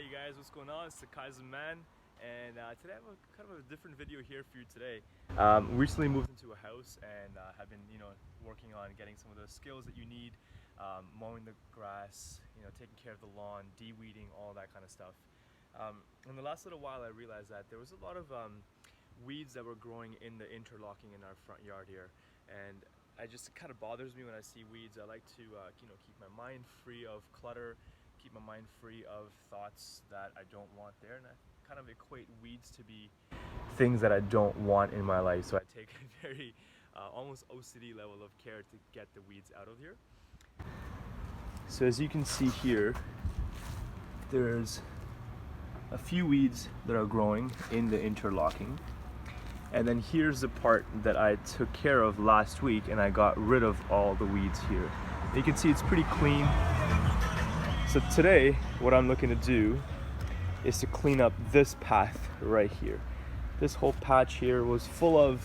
Hey guys, what's going on? It's the Kaizen Man, and today I have a kind of a different video here for you today. Recently moved into a house and have been, working on getting some of the skills that you need, mowing the grass, taking care of the lawn, de-weeding, all that kind of stuff. In the last little while, I realized that there was a lot of weeds that were growing in the interlocking in our front yard here, and it just kind of bothers me when I see weeds. I like to, keep my mind free of clutter. Keep my mind free of thoughts that I don't want there, and I kind of equate weeds to be things that I don't want in my life. So I take a very almost OCD level of care to get the weeds out of here. So as you can see here, there's a few weeds that are growing in the interlocking, and then here's the part that I took care of last week, and I got rid of all the weeds here. You can see it's pretty clean. So today, what I'm looking to do is to clean up this path right here. This whole patch here was full of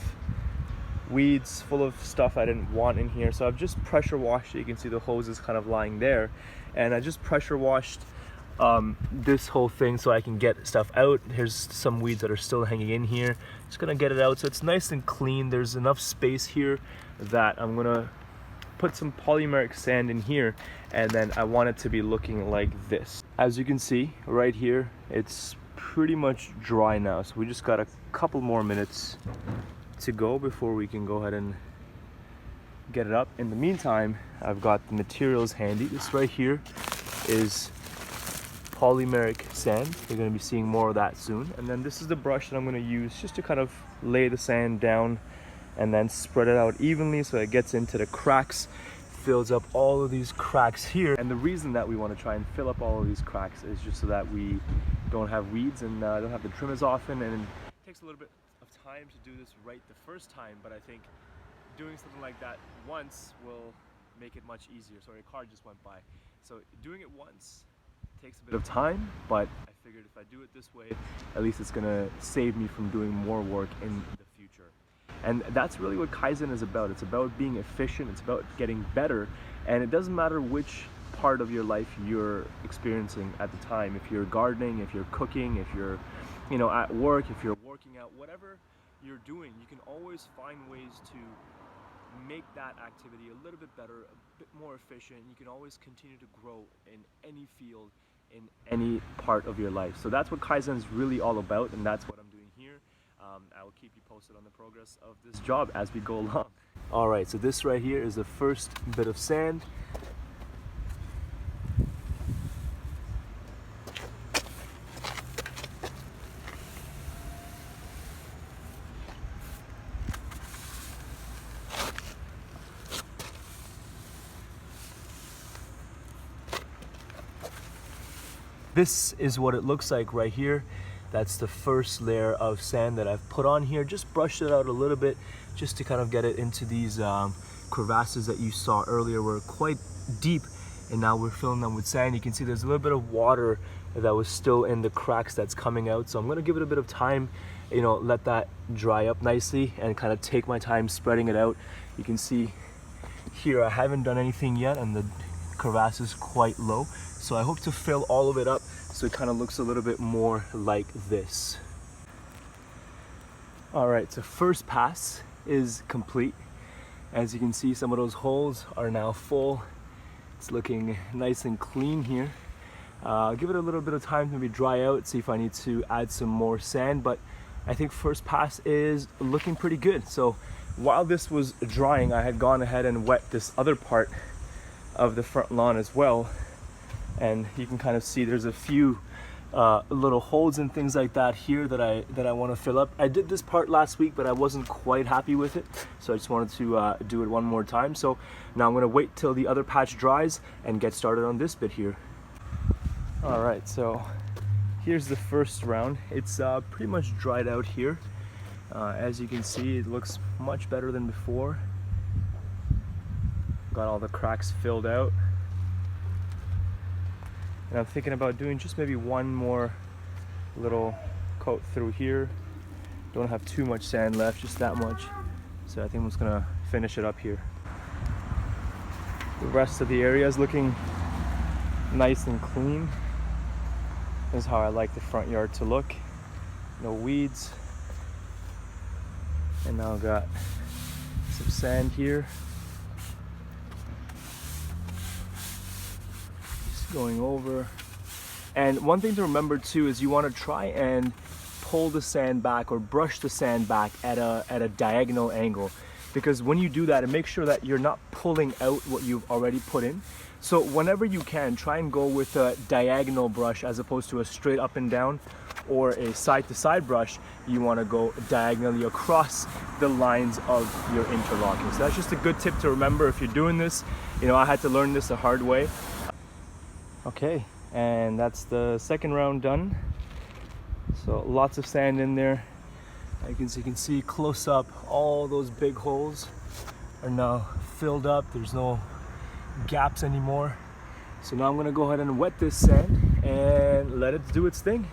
weeds, full of stuff I didn't want in here. So I've just pressure washed it. You can see the hose is kind of lying there. And I just pressure washed this whole thing so I can get stuff out. Here's some weeds that are still hanging in here. Just gonna get it out so it's nice and clean. There's enough space here that I'm gonna put some polymeric sand in here, and then I want it to be looking like this. As you can see right here, it's pretty much dry now, so we just got a couple more minutes to go before we can go ahead and get it up. In the meantime, I've got the materials handy. This right here is polymeric sand. You're going to be seeing more of that soon. And then this is the brush that I'm going to use just to kind of lay the sand down and then spread it out evenly so it gets into the cracks, fills up all of these cracks here. And the reason that we want to try and fill up all of these cracks is just so that we don't have weeds and don't have to trim as often. And it takes a little bit of time to do this right the first time, but I think doing something like that once will make it much easier. Sorry, a car just went by. So doing it once takes a bit of time, but I figured if I do it this way, at least it's gonna save me from doing more work in the future. And that's really what Kaizen is about. It's about being efficient, it's about getting better, and it doesn't matter which part of your life you're experiencing at the time. If you're gardening, if you're cooking, if you're at work, if you're working out, whatever you're doing, you can always find ways to make that activity a little bit better, a bit more efficient. You can always continue to grow in any field, in any part of your life. So that's what Kaizen is really all about, and that's what I'm doing here. I will keep you posted on the progress of this job as we go along. All right, so this right here is the first bit of sand. This is what it looks like right here. That's the first layer of sand that I've put on here. Just brushed it out a little bit just to kind of get it into these crevasses that you saw earlier. Were quite deep, and now we're filling them with sand. You can see there's a little bit of water that was still in the cracks that's coming out. So I'm gonna give it a bit of time, let that dry up nicely and kind of take my time spreading it out. You can see here I haven't done anything yet, and the crevasse is quite low. So I hope to fill all of it up so it kind of looks a little bit more like this. All right, so first pass is complete. As you can see, some of those holes are now full. It's looking nice and clean here. I'll give it a little bit of time to maybe dry out, see if I need to add some more sand, but I think first pass is looking pretty good. So while this was drying, I had gone ahead and wet this other part of the front lawn as well. And you can kind of see there's a few little holes and things like that here that I want to fill up. I did this part last week, but I wasn't quite happy with it, so I just wanted to do it one more time. So now I'm going to wait till the other patch dries and get started on this bit here. All right, so here's the first round. It's pretty much dried out here. As you can see, it looks much better than before. Got all the cracks filled out. And I'm thinking about doing just maybe one more little coat through here. Don't have too much sand left, just that much. So I think I'm just gonna finish it up here. The rest of the area is looking nice and clean. This is how I like the front yard to look. No weeds. And now I've got some sand here. Just going over. And one thing to remember too is you want to try and pull the sand back or brush the sand back at a diagonal angle, because when you do that, it makes sure that you're not pulling out what you've already put in. So whenever you can, try and go with a diagonal brush as opposed to a straight up and down or a side to side brush. You want to go diagonally across the lines of your interlocking. So that's just a good tip to remember if you're doing this. You know, I had to learn this the hard way. Okay, and that's the second round done. So lots of sand in there. You can see close up, all those big holes are now filled up. There's no gaps anymore. So now I'm gonna go ahead and wet this sand and let it do its thing.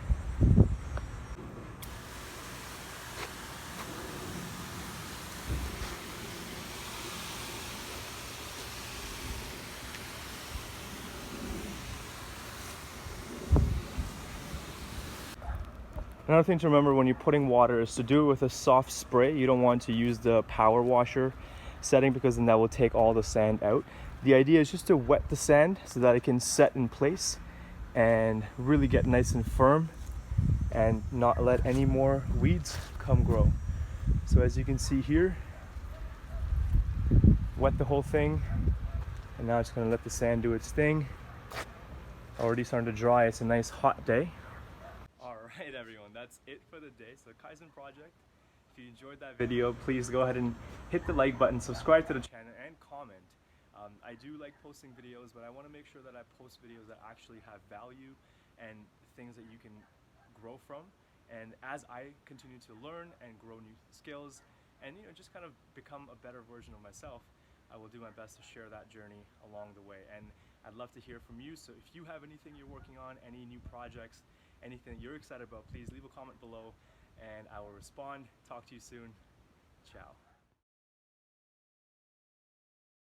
Another thing to remember when you're putting water is to do it with a soft spray. You don't want to use the power washer setting, because then that will take all the sand out. The idea is just to wet the sand so that it can set in place and really get nice and firm and not let any more weeds come grow. So as you can see here, wet the whole thing, and now it's going to let the sand do its thing. Already starting to dry. It's a nice hot day. Alright everyone, that's it for the day. So Kaizen project. If you enjoyed that video, please go ahead and hit the like button, subscribe to the channel, and comment. I do like posting videos, but I want to make sure that I post videos that actually have value and things that you can grow from. And as I continue to learn and grow new skills and just kind of become a better version of myself, I will do my best to share that journey along the way. And I'd love to hear from you. So if you have anything you're working on, any new projects, anything you're excited about, please leave a comment below and I will respond. Talk to you soon. Ciao.